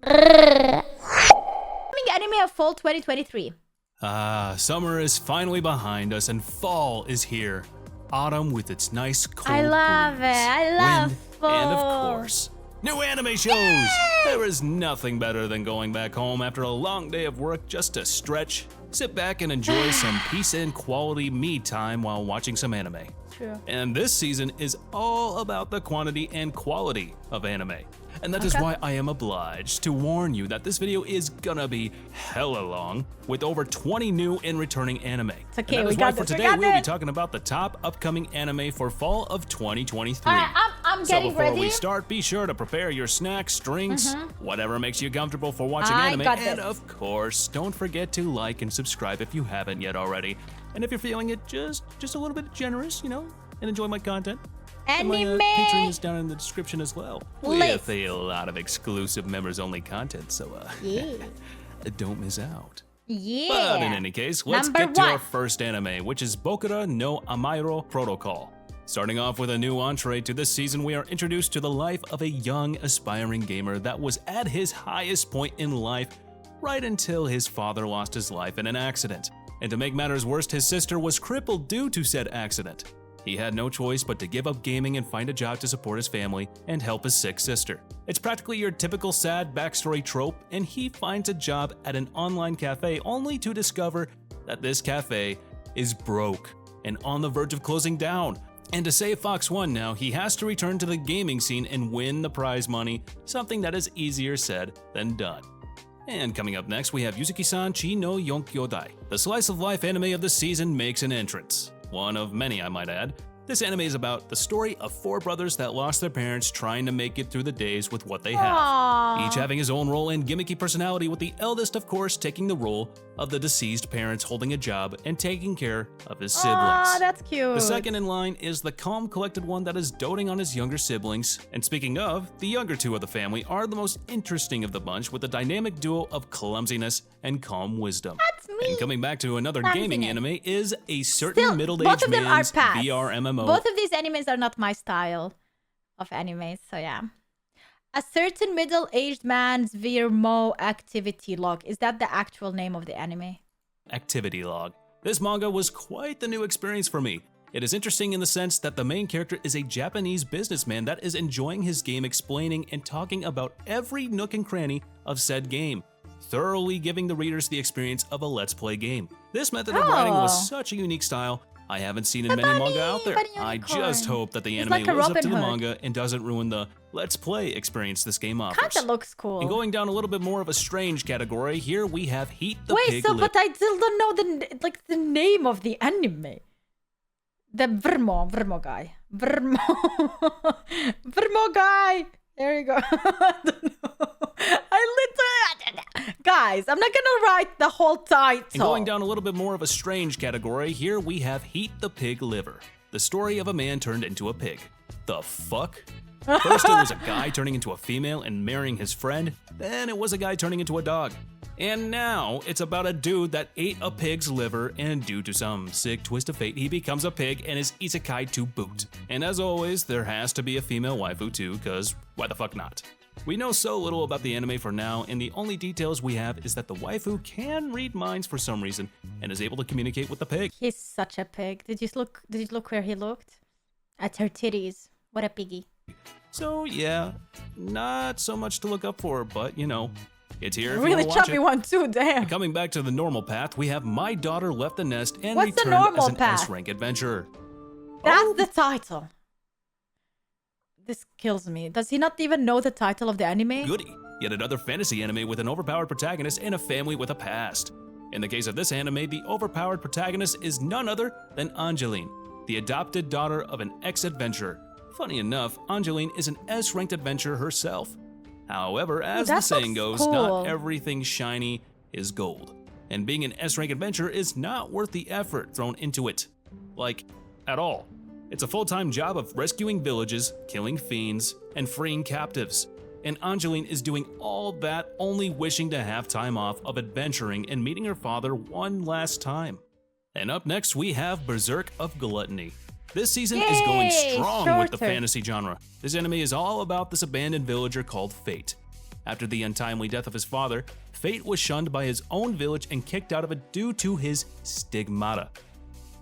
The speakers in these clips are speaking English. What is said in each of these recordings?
Coming anime of fall 2023. Summer is finally behind us and fall is here. Autumn with its nice cold I love breeze, it. I love wind, fall. and of course, new anime shows. Yay! There is nothing better than going back home after a long day of work just to stretch, sit back and enjoy some peace and quality me time while watching some anime. True. And this season is all about the quantity and quality of anime. And that is why I am obliged to warn you that this video is gonna be hella long, with over 20 new and returning anime. It's okay, and that we is why got for this, we today got we'll be this. talking about the top upcoming anime for fall of 2023. Alright, I'm So getting before ready. we start, be sure to prepare your snacks, drinks, whatever makes you comfortable for watching I anime. got And this. of course, don't forget to like and subscribe if you haven't yet already. And if you're feeling it just a little bit generous, you know, and enjoy my content. And my Patreon is down in the description as well, with a lot of exclusive members-only content, so don't miss out. Yeah. But in any case, let's get to our first anime, which is Bokura no Amairo Protocol. Starting off with a new entree to this season, we are introduced to the life of a young, aspiring gamer that was at his highest point in life right until his father lost his life in an accident. And to make matters worse, his sister was crippled due to said accident. He had no choice but to give up gaming and find a job to support his family and help his sick sister. It's practically your typical sad backstory trope, and he finds a job at an online cafe only to discover that this cafe is broke and on the verge of closing down. And to save Fox 1 now, he has to return to the gaming scene and win the prize money, something that is easier said than done. And coming up next, we have YUZUKI-SAN Chi no YONK YOUDAI. The slice of life anime of the season makes an entrance. One of many, I might add. This anime is about the story of four brothers that lost their parents trying to make it through the days with what they have. Aww. Each having his own role and gimmicky personality, with the eldest, of course, taking the role of the deceased parents holding a job and taking care of his siblings. Aw, that's cute. The second in line is the calm, collected one that is doting on his younger siblings. And speaking of, the younger two of the family are the most interesting of the bunch, with a dynamic duo of clumsiness and calm wisdom. That's me. And coming back to another gaming anime is a certain Still, middle-aged both of them are man's pass. VRMMO. Both of these animes are not my style of animes, so yeah. A certain middle-aged man's VRMMO activity log. Is that the actual name of the anime? Activity log. This manga was quite the new experience for me. It is interesting in the sense that the main character is a Japanese businessman that is enjoying his game, explaining and talking about every nook and cranny of said game, thoroughly giving the readers the experience of a Let's Play game. This method of writing was such a unique style I haven't seen in many manga out there. I just hope that the anime lives up to the manga and doesn't ruin the Let's Play experience this game offers. Kinda looks cool. And going down a little bit more of a strange category, here we have Heat the Pig Lip. But I still don't know the name of the anime. The VRMMO guy. VRMMO guy. There you go. I don't know. Guys, I'm not gonna write the whole title. And going down a little bit more of a strange category, here we have Heat the Pig Liver. The story of a man turned into a pig. The fuck? First it was a guy turning into a female and marrying his friend, then it was a guy turning into a dog. And now it's about a dude that ate a pig's liver, and due to some sick twist of fate, he becomes a pig and is isekai to boot. And as always, there has to be a female waifu too, cause why the fuck not? We know so little about the anime for now, and the only details we have is that the waifu can read minds for some reason and is able to communicate with the pig. He's such a pig. Did you look where he looked? At her titties. What a piggy. So yeah, not so much to look up for, but you know, it's here if you Really wanna watch chubby it. one too, damn. And coming back to the normal path, we have My Daughter Left the Nest and What's the returned as normal an path? S-rank adventurer. That's the title. This kills me. Does he not even know the title of the anime? Goody! Yet another fantasy anime with an overpowered protagonist and a family with a past. In the case of this anime, the overpowered protagonist is none other than Angeline, the adopted daughter of an ex-adventurer. Funny enough, Angeline is an S-ranked adventurer herself. However, as the saying goes, not everything shiny is gold. And being an S-rank adventurer is not worth the effort thrown into it. Like, at all. It's a full-time job of rescuing villages, killing fiends, and freeing captives. And Angeline is doing all that only wishing to have time off of adventuring and meeting her father one last time. And up next we have Berserk of Gluttony. This season is going strong with the fantasy genre. This anime is all about this abandoned villager called Fate. After the untimely death of his father, Fate was shunned by his own village and kicked out of it due to his stigmata,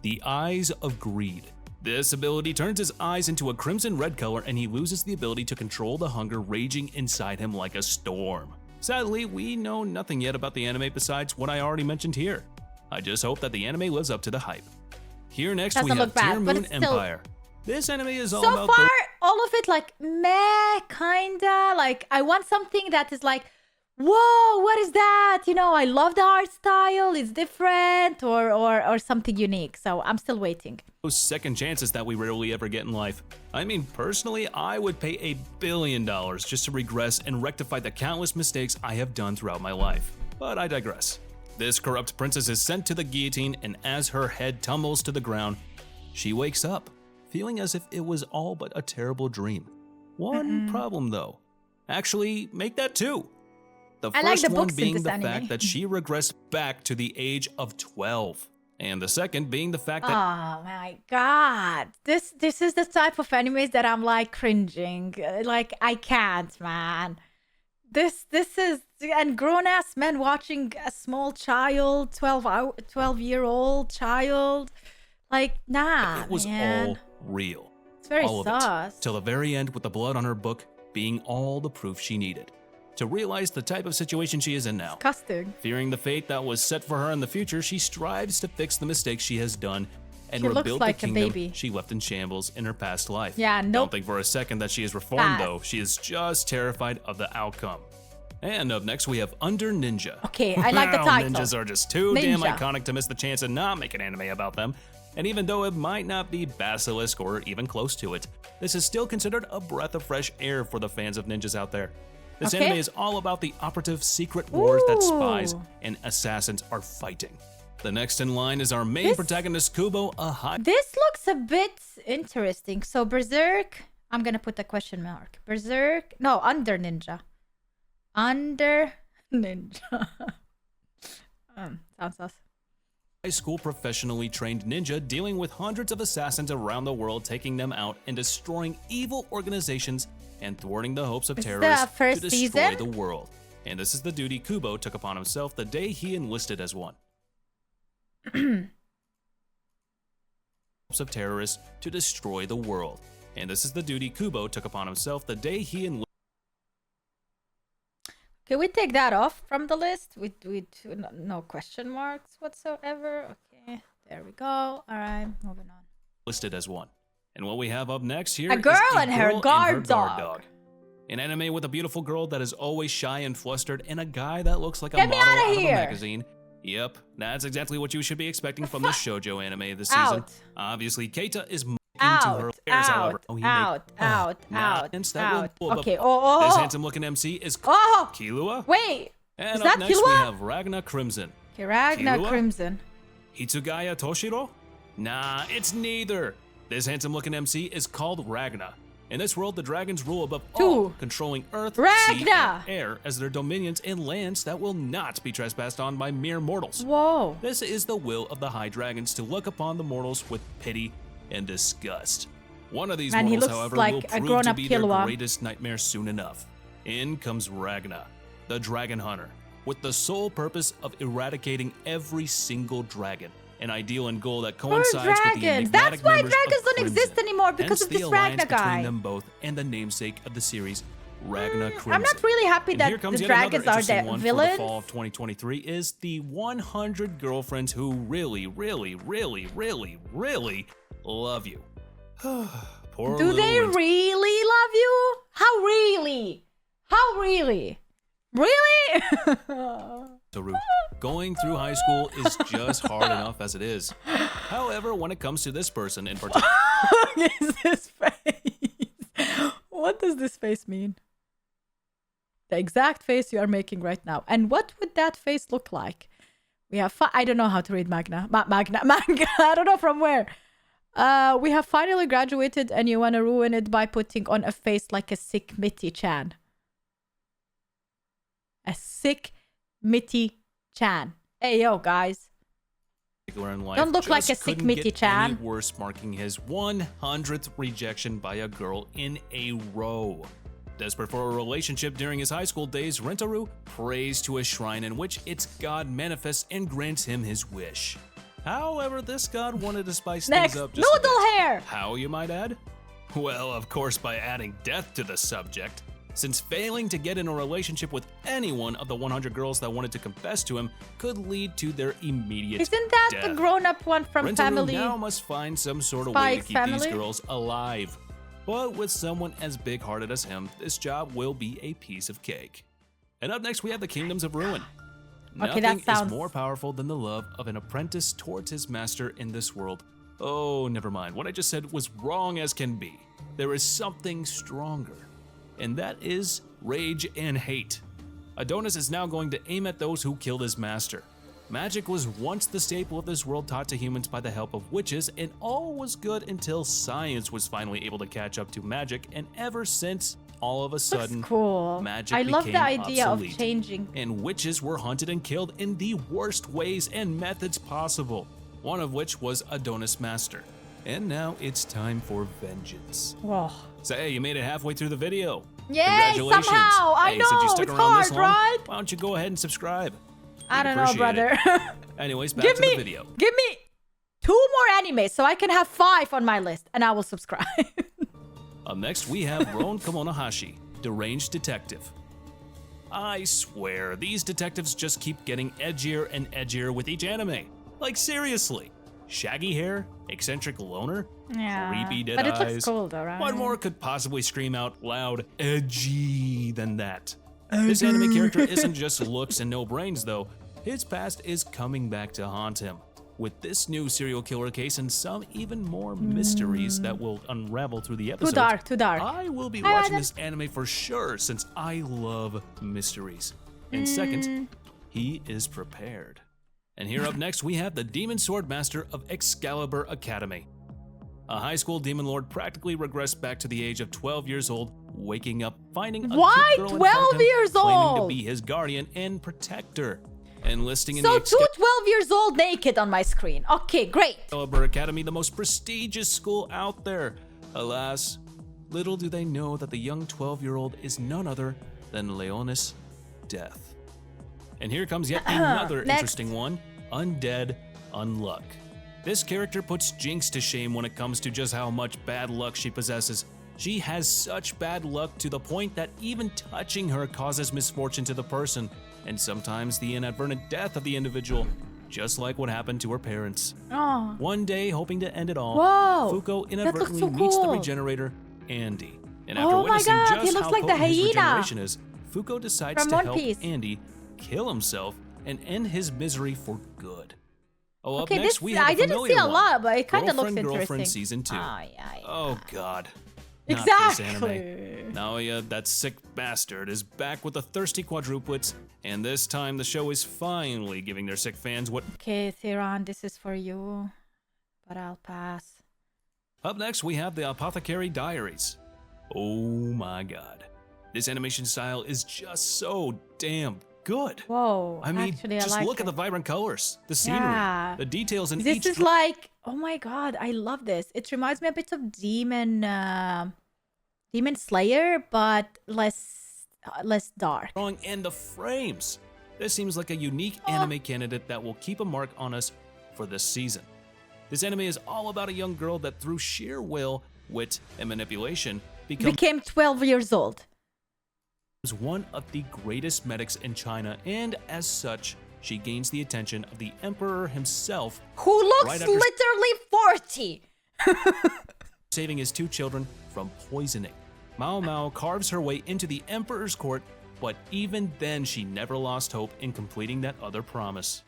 the eyes of greed. This ability turns his eyes into a crimson red color and he loses the ability to control the hunger raging inside him like a storm. Sadly, we know nothing yet about the anime besides what I already mentioned here. I just hope that the anime lives up to the hype. Here next we have TEARMOON Empire. This anime is all about all of it like meh, kinda. Like I want something that is like, whoa, what is that? You know, I love the art style. It's different or something unique. So I'm still waiting. Those second chances that we rarely ever get in life. I mean, personally, I would pay $1 billion just to regress and rectify the countless mistakes I have done throughout my life. But I digress. This corrupt princess is sent to the guillotine, and as her head tumbles to the ground, she wakes up, feeling as if it was all but a terrible dream. One problem though. Actually, make that two. The first one being the fact that she regressed back to the age of 12. And the second being the fact that— oh my god. This is the type of animes that I'm like cringing. Like I can't, man. This is— and grown-ass men watching a small child, 12-year-old child. Like, nah, it was man. all real. It's very all sus. of it. Till the very end, with the blood on her book being all the proof she needed to realize the type of situation she is in now. Disgusting. Fearing the fate that was set for her in the future, she strives to fix the mistakes she has done and She rebuild looks like the a kingdom baby. she left in shambles in her past life. Yeah, nope. Don't think for a second that she is reformed, Bad. though. She is just terrified of the outcome. And up next, we have Under Ninja. Okay, I like the title. Ninjas are just too damn Ninja. iconic to miss the chance and not make an anime about them. And even though it might not be Basilisk or even close to it, this is still considered a breath of fresh air for the fans of ninjas out there. This anime is all about the operative secret wars that spies and assassins are fighting. The next in line is our main protagonist, Kubo, a high— This looks a bit interesting. So Berserk, I'm gonna put a question mark. Berserk, no, Under Ninja. Under Ninja. Sounds sus. high school professionally trained ninja dealing with hundreds of assassins around the world, taking them out and destroying evil organizations and thwarting the hopes of terrorists to destroy the world. And this is the duty Kubo took upon himself the day he enlisted as one. Hopes of terrorists to destroy the world. And this is the duty Kubo took upon himself the day he enlisted. Can we take that off from the list with no question marks whatsoever? Okay, there we go. All right, moving on. Listed as one. And what we have up next here A girl and her guard dog. An anime with a beautiful girl that is always shy and flustered, and a guy that looks like a Get me model outta out of a here. magazine. Yep, that's exactly what you should be expecting from this shoujo anime this season. Out. Obviously, Keita is to her Out, affairs, however. out. Okay, This handsome-looking MC is Killua. Wait, And is up that next we Killua? have Ragna Crimson. Okay, Ragna Killua? Crimson. Hitsugaya Toshiro? Nah, it's neither. This handsome-looking MC is called Ragna. In this world, the dragons rule above all, controlling earth, sea, Ragna! and air as their dominions in lands that will not be trespassed on by mere mortals. Whoa. This is the will of the high dragons to look upon the mortals with pity and disgust. One of these Man, he mortals, looks however, like will a prove to grown-up be their Killua. greatest nightmare soon enough. In comes Ragna, the dragon hunter, with the sole purpose of eradicating every single dragon. An ideal and goal that coincides with the enigmatic That's why members dragons of don't Crimson. exist anymore, because Hence of the this alliance Ragna guy. between them both and the namesake of the series, Ragna Crimson. I'm not really happy And that here comes the yet another dragons are interesting the one villains. For the fall of 2023 is the 100 girlfriends who really love you. Poor Do they little really love you? How really? How really? Really? Taru. Going through high school is just hard enough as it is. However, when it comes to this person in particular, What is this face? What does this face mean? The exact face you are making right now. And what would that face look like? We have I don't know how to read manga. I don't know from where. We have finally graduated and you want to ruin it by putting on a face like a sick Mitty-chan. A sick Mitty-chan. Hey, yo, guys. in life Don't look like just a sick couldn't get Mitty-chan. any worse, marking his 100th rejection by a girl in a row. Desperate for a relationship during his high school days, Rentaru prays to a shrine in which its god manifests and grants him his wish. However, this god wanted to spice things up just noodle a bit. hair! How, you might add? Well, of course, by adding death to the subject. Since failing to get in a relationship with any one of the 100 girls that wanted to confess to him could lead to their immediate Isn't that death. the grown-up one from Rentaru Family? now must find some sort of way to keep Family? these girls alive. But with someone as big-hearted as him, this job will be a piece of cake. And up next, we have the Kingdoms of Ruin. Okay, Nothing that sounds... is more powerful than the love of an apprentice towards his master in this world. Oh, never mind. What I just said was wrong as can be. There is something stronger, and that is rage and hate. Adonis is now going to aim at those who killed his master. Magic was once the staple of this world taught to humans by the help of witches, and all was good until science was finally able to catch up to magic, and ever since, all of a sudden, That's cool. magic I love became the idea obsolete, of changing. and witches were hunted and killed in the worst ways and methods possible, one of which was Adonis' master. And now it's time for vengeance. Whoa. So hey, you made it halfway through the video. Yay, Congratulations. somehow! I Hey, know, since you stuck it's around this hard, long, right? Why don't you go ahead and subscribe? I We'd don't know, appreciate brother. it. Anyways, back to the video. Give me 2 more animes so I can have 5 on my list, and I will subscribe. Up next, we have Ron KAMONOHASHI, Deranged Detective. I swear, these detectives just keep getting edgier and edgier with each anime. Like seriously. Shaggy hair, eccentric loner, creepy dead but it eyes. looks cool though, right? What more could possibly scream out loud edgy than that? This anime character isn't just looks and no brains though. His past is coming back to haunt him, with this new serial killer case and some even more mysteries that will unravel through the episode. Too dark, too dark. I will be watching this anime for sure since I love mysteries. And second, he is prepared. And here up next, we have the Demon Sword Master of Excalibur Academy. A high school demon lord practically regressed back to the age of 12 years old, waking up, finding a Why cute girl in front of 12 him, years claiming to old? be his guardian and protector. Enlisting in So the 2 12 years old naked on my screen. Okay, great. Excalibur Academy, the most prestigious school out there. Alas, little do they know that the young 12-year-old is none other than Leonis Death. And here comes yet another interesting one, Undead Unluck. This character puts Jinx to shame when it comes to just how much bad luck she possesses. She has such bad luck to the point that even touching her causes misfortune to the person, and sometimes the inadvertent death of the individual, just like what happened to her parents. Oh. One day, hoping to end it all, Whoa, Fuko that looks inadvertently so meets the cool. regenerator, Andy. And after Oh my witnessing God, just he looks how like the potent his hyena regeneration is, Fuko decides from to One help Piece. Andy kill himself and end his misery for good. Oh, up Okay, next this we have I a didn't familiar see a one. lot, but it kind of looks Girlfriend, interesting. Season 2. Yeah. Oh God. Not this anime. Exactly. Naoya, that sick bastard, is back with the thirsty quadruplets, and this time the show is finally giving their sick fans what. Okay, Theron, this is for you, but I'll pass. Up next, we have the Apothecary Diaries. Oh my God. This animation style is just so damn good. Whoa, I mean, actually, I just like look it. at the vibrant colors, the scenery, Yeah. the details in This each. is like, oh my God, I love this. It reminds me a bit of Demon Slayer, but less dark. Drawing and the frames. This seems like a unique anime candidate that will keep a mark on us for this season. This anime is all about a young girl that through sheer will, wit, and manipulation Became 12 years old. becomes one of the greatest medics in China, and as such, she gains the attention of the emperor himself, Who looks Right after- literally 40. saving his 2 children from poisoning. Mao Mao carves her way into the emperor's court, but even then she never lost hope in completing that other promise.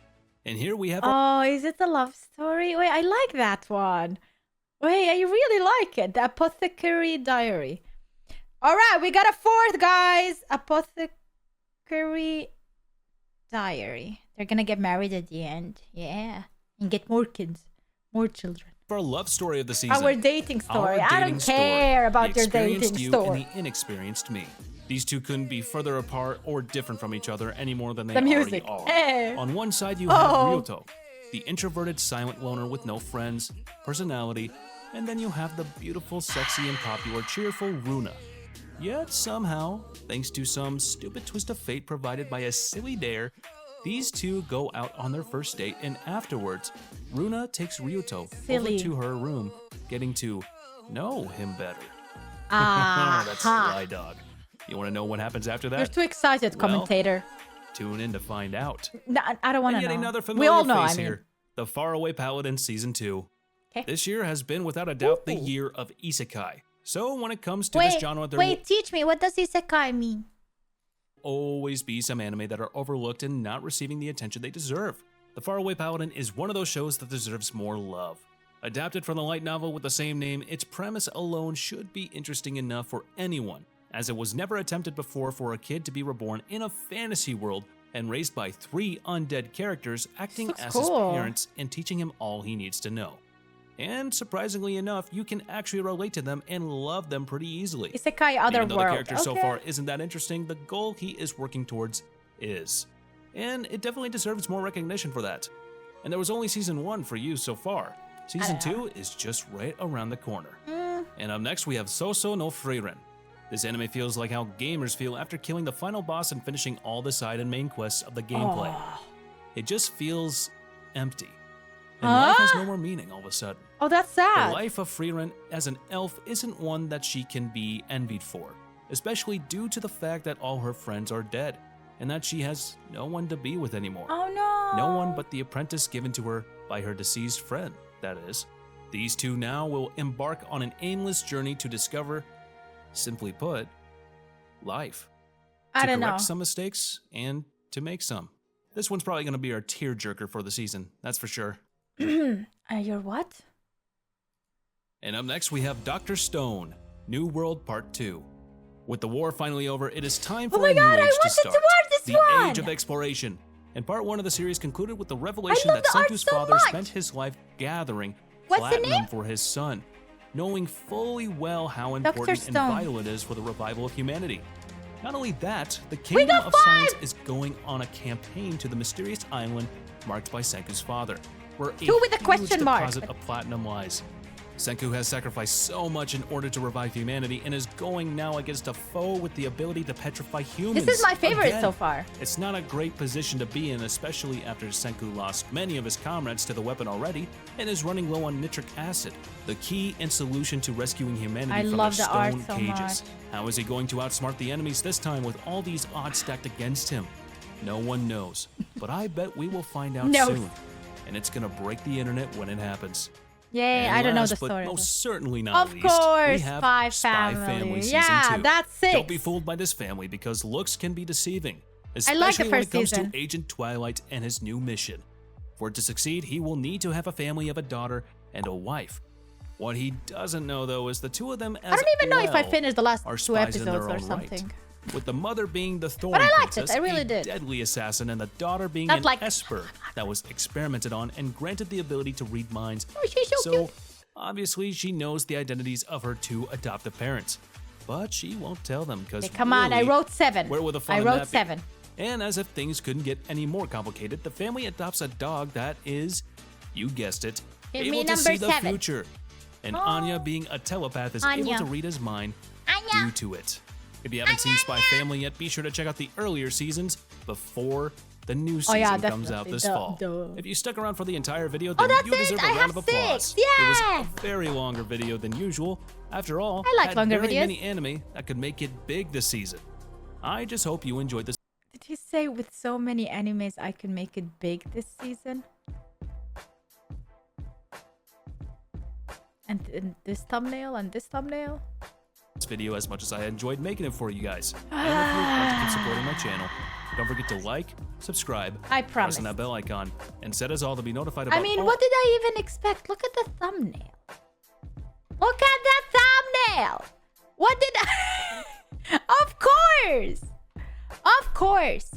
And here we have Oh, is it a love story? Wait, I like that one. Wait, I really like it. The Apothecary Diary. All right, we got a 4th, guys. Apothecary Diary. They're gonna get married at the end. Yeah. And get more kids. More children. our love story of the season. Our dating story. Our I dating don't story. care about The your dating experienced you story. and the inexperienced me. These two couldn't be further apart or different from each other any more than they The music. already are. Hey. On one side, you have Oh. Ryoto, the introverted silent loner with no friends, personality, and then you have the beautiful, sexy, and popular cheerful Runa. Yet somehow, thanks to some stupid twist of fate provided by a silly dare, these two go out on their first date, and afterwards, Runa takes Ryuto over to her room, getting to know him better. That's Sly Dog. You want to know what happens after that? You're too excited, commentator. Tune in to find out. No, I don't want to know. Another familiar we all know, face here. The Faraway Paladin Season 2. Okay. This year has been without a doubt the year of isekai. So when it comes to this genre, there will teach me. What does isekai mean? always be some anime that are overlooked and not receiving the attention they deserve. The Faraway Paladin is one of those shows that deserves more love. Adapted from the light novel with the same name, its premise alone should be interesting enough for anyone, as it was never attempted before for a kid to be reborn in a fantasy world and raised by 3 undead characters acting as his parents and teaching him all he needs to know. And surprisingly enough, you can actually relate to them and love them pretty easily. Isekai other Even though the world. character so far isn't that interesting, the goal he is working towards is. And it definitely deserves more recognition for that. And there was only Season 1 for you so far. Season 2 is just right around the corner. And up next we have Soso no Frieren. This anime feels like how gamers feel after killing the final boss and finishing all the side and main quests of the gameplay. It just feels empty. And life has no more meaning all of a sudden. Oh, that's sad. The life of Frieren as an elf isn't one that she can be envied for, especially due to the fact that all her friends are dead, and that she has no one to be with anymore. Oh no! No one but the apprentice given to her by her deceased friend, that is. These two now will embark on an aimless journey to discover, simply put, life. I don't know. To correct some mistakes and to make some. This one's probably going to be our tearjerker for the season, that's for sure. Your what? And up next we have Dr. Stone, New World Part 2. With the war finally over, it is time for a new age to start. The Age of Exploration. And Part 1 of the series concluded with the revelation that Senku's father spent his life gathering platinum for his son, knowing fully well how important and vital it is for the revival of humanity. Not only that, the Kingdom of Science is going on a campaign to the mysterious island marked by Senku's father, where a huge deposit of platinum lies. Senku has sacrificed so much in order to revive humanity and is going now against a foe with the ability to petrify humans. This is my favorite so far. It's not a great position to be in, especially after Senku lost many of his comrades to the weapon already and is running low on nitric acid, the key and solution to rescuing humanity from the stone cages. How is he going to outsmart the enemies this time with all these odds stacked against him? No one knows, but I bet we will find out soon. And it's gonna break the internet when it happens. Yay, I don't know the story. But most certainly not least, course, we have Spy Family Season 2. That's 6. Don't be fooled by this family because looks can be deceiving, especially when it comes to Agent Twilight and his new mission. For it to succeed, he will need to have a family of a daughter and a wife. What he doesn't know, though, is the two of them as I don't even know if I finished the last 2 episodes or something. Right. With the mother being the Thorn Princess, a deadly assassin, and the daughter being an Esper that was experimented on and granted the ability to read minds. Oh, she's so cute. Obviously, she knows the identities of her 2 adoptive parents, but she won't tell them because come on, I wrote 7. Where would the fun I wrote 7. And as if things couldn't get any more complicated, the family adopts a dog that is, you guessed it, able to see the future. And Anya, being a telepath, is able to read his mind due to it. If you haven't seen Spy Family yet, be sure to check out the earlier seasons before the new season comes out this fall. If you stuck around for the entire video, then you deserve a round of applause. It was a very longer video than usual. After all, I like longer videos. Many anime that could make it big this season. I just hope you enjoyed this. Did you say with so many animes I could make it big this season? And this thumbnail and this thumbnail? Video as much as I enjoyed making it for you guys. And if you want to keep supporting my channel, don't forget to like, subscribe, press on that bell icon, and set us all to be notified about what did I even expect? Look at the thumbnail. Look at that thumbnail. What did I... Of course.